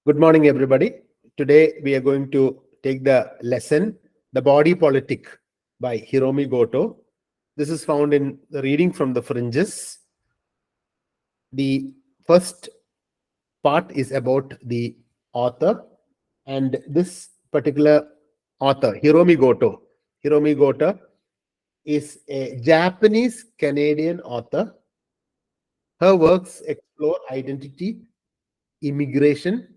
Good morning, everybody. Today we are going to take the lesson, The Body Politic by Hiromi Goto. This is found in the reading from the Fringes. The first part is about the author, and this particular author, Hiromi Goto is a Japanese Canadian author. Her works explore identity, immigration,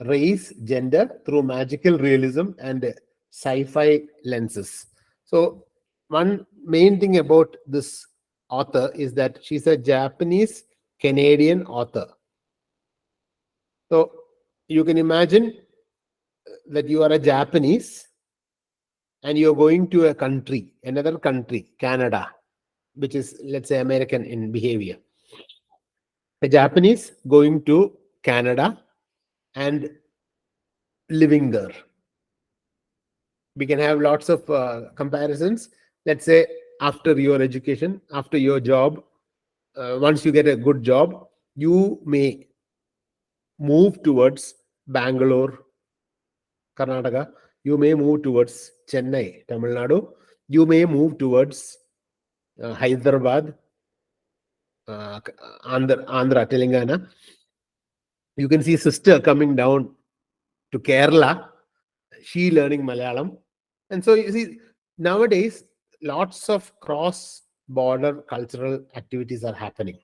race, gender through magical realism and sci-fi lenses. So one main thing about this author is that she's a Japanese Canadian author. So you can imagine that you are a Japanese and you're going to a country, another country, Canada, which is, let's say, American in behavior. A Japanese going to Canada and living there. We can have lots of comparisons. Let's say after your education, after your job, once you get a good job, you may move towards Bangalore, Karnataka. You may move towards Chennai, Tamil Nadu. You may move towards Hyderabad, Andhra, Telangana. You can see sister coming down to Kerala, she learning Malayalam. And so you see, nowadays, lots of cross-border cultural activities are happening.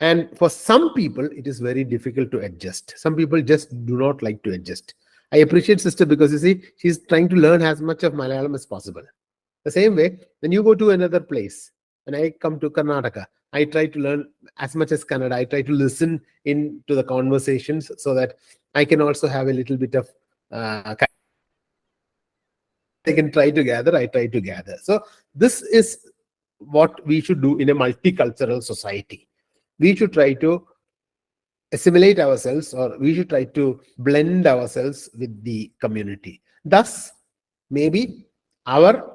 And for some people, it is very difficult to adjust. Some people just do not like to adjust. I appreciate sister because you see, she's trying to learn as much of Malayalam as possible. The same way, when you go to another place, when I come to Karnataka, I try to learn as much as Kannada. I try to listen into the conversations so that I can also have a little bit of they can try to gather, I try to gather. So this is what we should do in a multicultural society. We should try to assimilate ourselves, or we should try to blend ourselves with the community. Thus, maybe our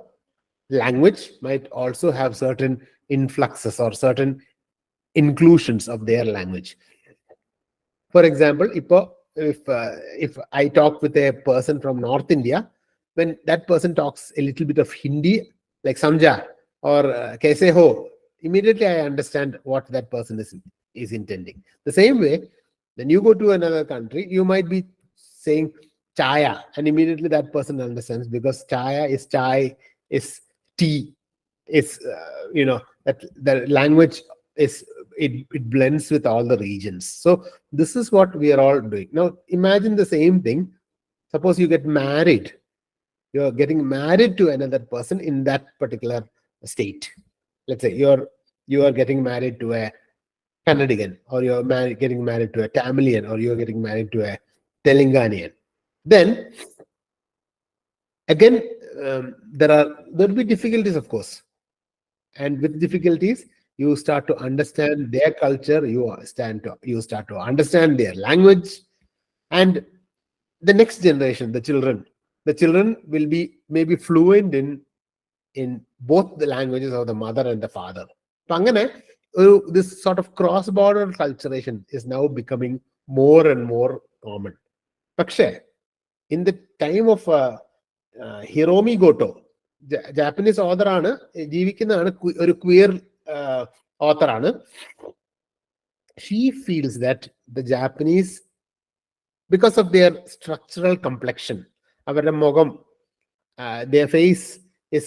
language might also have certain influxes or certain inclusions of their language. For example, if I talk with a person from North India, when that person talks a little bit of Hindi, like Samja or Kaise ho, immediately I understand what that person is intending. The same way, when you go to another country, you might be saying chaya, and immediately that person understands because chaya is chai, is tea, is that the language is it blends with all the regions. So this is what we are all doing. Now imagine the same thing. Suppose you get married, you're getting married to another person in that particular state. Let's say you are getting married to a Kannadigan, or you're getting married to a Tamilian, or you're getting married to a Telanganian. Then again, there'll be difficulties, of course. And with difficulties, you start to understand their culture, you start to understand their language, and the next generation, the children will be maybe fluent in both the languages of the mother and the father. This sort of cross-border culturation is now becoming more and more common. Pakshe, in the time of Hiromi Goto, Japanese ഓതറാണ്, ജീവിക്കുന്നതാണ്, ഒരു queer ഓത്തറാണ്. She feels that the Japanese, because of their structural complexion, അവരുടെ മുഖം, their face is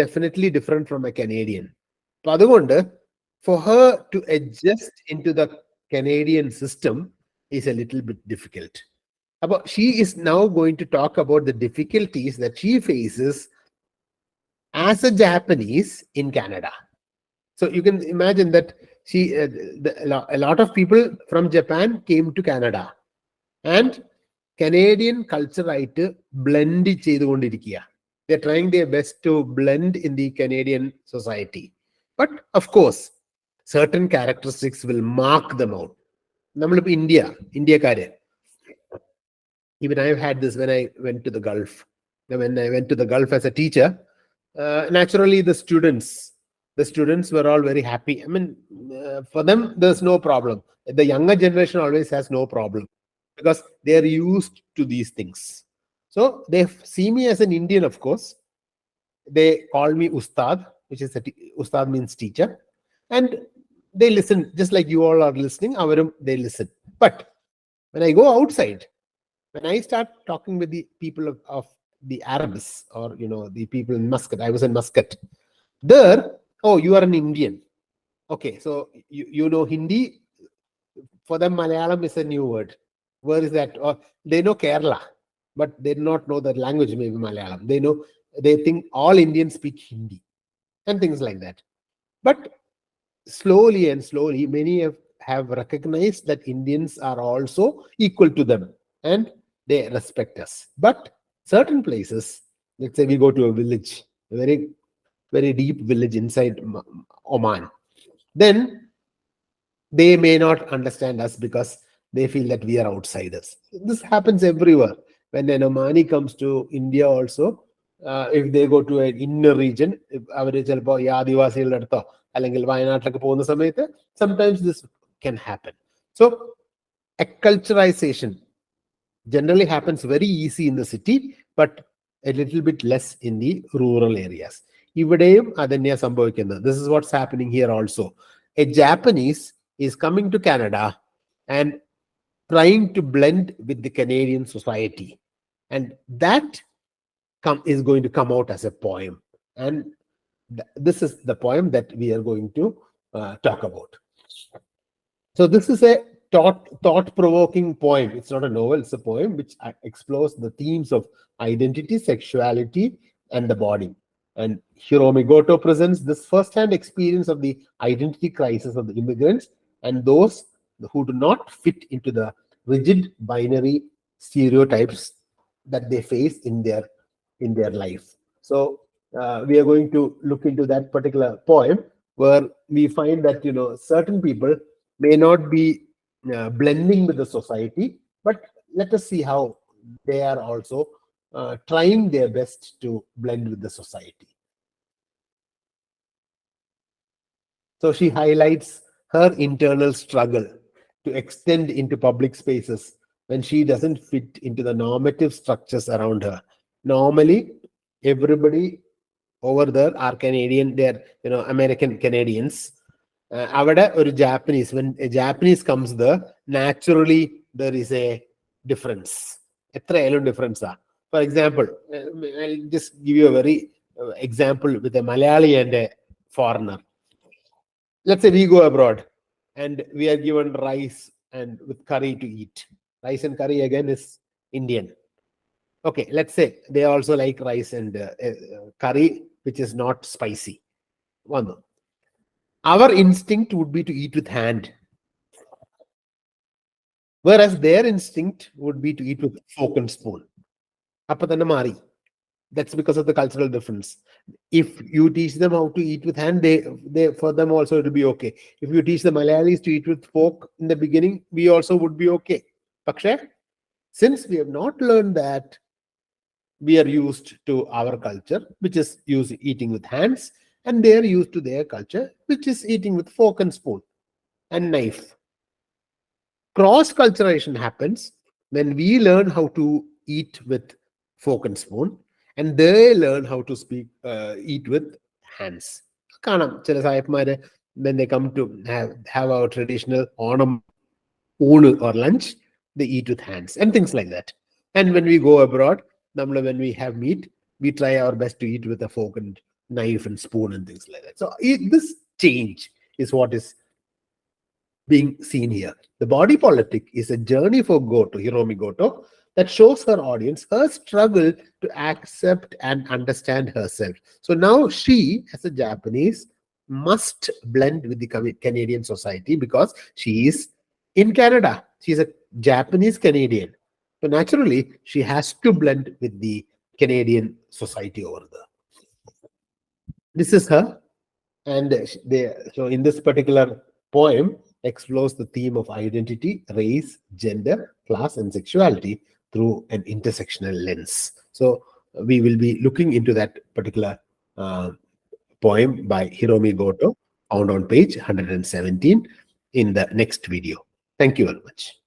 definitely different from a Canadian. അപ്പൊ അതുകൊണ്ട് for her to adjust into the Canadian system is a little bit difficult. But she is now going to talk about the difficulties that she faces as a Japanese in Canada. So you can imagine that a lot of people from Japan came to Canada, and Canadian culture ആയിട്ട് blend ചെയ്തുകൊണ്ടിരിക്കുക. They're trying their best to blend in the Canadian society. But of course, certain characteristics will mark them out. നമ്മളിപ്പോൾ ഇന്ത്യക്കാര്, even I've had this when I went to the Gulf. When I went to the Gulf as a teacher, naturally the students The students were all very happy. I mean, for them, there's no problem. The younger generation always has no problem because they are used to these things. So they see me as an Indian, of course. They call me Ustad, which is Ustad means teacher, and they listen just like you all are listening. They listen. But when I go outside, when I start talking with the people of the Arabs, or the people in Muscat, I was in Muscat. There, oh, you are an Indian. Okay, so you know Hindi. For them, Malayalam is a new word. Where is that? Or they know Kerala, but they do not know the language, maybe Malayalam. They think all Indians speak Hindi and things like that. But slowly and slowly, many have recognized that Indians are also equal to them and they respect us. But certain places, let's say we go to a village, a very, very deep village inside Oman, then they may not understand us because they feel that we are outsiders. This happens everywhere. When an Omani comes to India also, if they go to an inner region, അവർ ചിലപ്പോൾ ഈ ആദിവാസികളുടെ അടുത്തോ അല്ലെങ്കിൽ വയനാട്ടിലൊക്കെ പോകുന്ന സമയത്ത് sometimes this can happen. So acculturation generally happens very easy in the city, but a little bit less in the rural areas. ഇവിടെയും അതന്നെയാ സംഭവിക്കുന്നത്. This is what's happening here also. A Japanese is coming to Canada and trying to blend with the Canadian society. And that is going to come out as a poem. And this is the poem that we are going to talk about. So this is a thought-provoking poem. It's not a novel, it's a poem which explores the themes of identity, sexuality, and the body. And Hiromi Goto presents this first-hand experience of the identity crisis of the immigrants and those who do not fit into the rigid binary stereotypes that they face in their life. So we are going to look into that particular poem where we find that certain people may not be blending with the society, but let us see how they are also trying their best to blend with the society. So she highlights her internal struggle to extend into public spaces when she doesn't fit into the normative structures around her. Normally, everybody over there are Canadian, they're American Canadians. Avada or Japanese, when a Japanese comes there, naturally there is a difference. Difference. For example, I'll just give you a very example with a Malayali and a foreigner. Let's say we go abroad and we are given rice and with curry to eat. Rice and curry again is Indian. Okay, let's say they also like rice and curry, which is not spicy. One. Our instinct would be to eat with hand, whereas their instinct would be to eat with fork and spoon. Appatanamari. That's because of the cultural difference. If you teach them how to eat with hand, they for them also it will be okay. If you teach the Malayalis to eat with fork in the beginning, we also would be okay. Pakshe, since we have not learned that, we are used to our culture, which is eating with hands, and they are used to their culture, which is eating with fork and spoon and knife. Cross-culturation happens when we learn how to eat with fork and spoon, and they learn how to eat with hands. When they come to have our traditional Onam Oonu or lunch, they eat with hands and things like that. And when we go abroad, when we have meat, we try our best to eat with a fork and knife and spoon and things like that. So this change is what is being seen here. The body politic is a journey for Goto, Hiromi Goto, that shows her audience her struggle to accept and understand herself. So now she, as a Japanese, must blend with the Canadian society because she is in Canada. She's a Japanese Canadian. So naturally, she has to blend with the Canadian society over there. This is her. And so in this particular poem, explores the theme of identity, race, gender, class, and sexuality through an intersectional lens. So we will be looking into that particular poem by Hiromi Goto, found on page 117 in the next video. Thank you very much.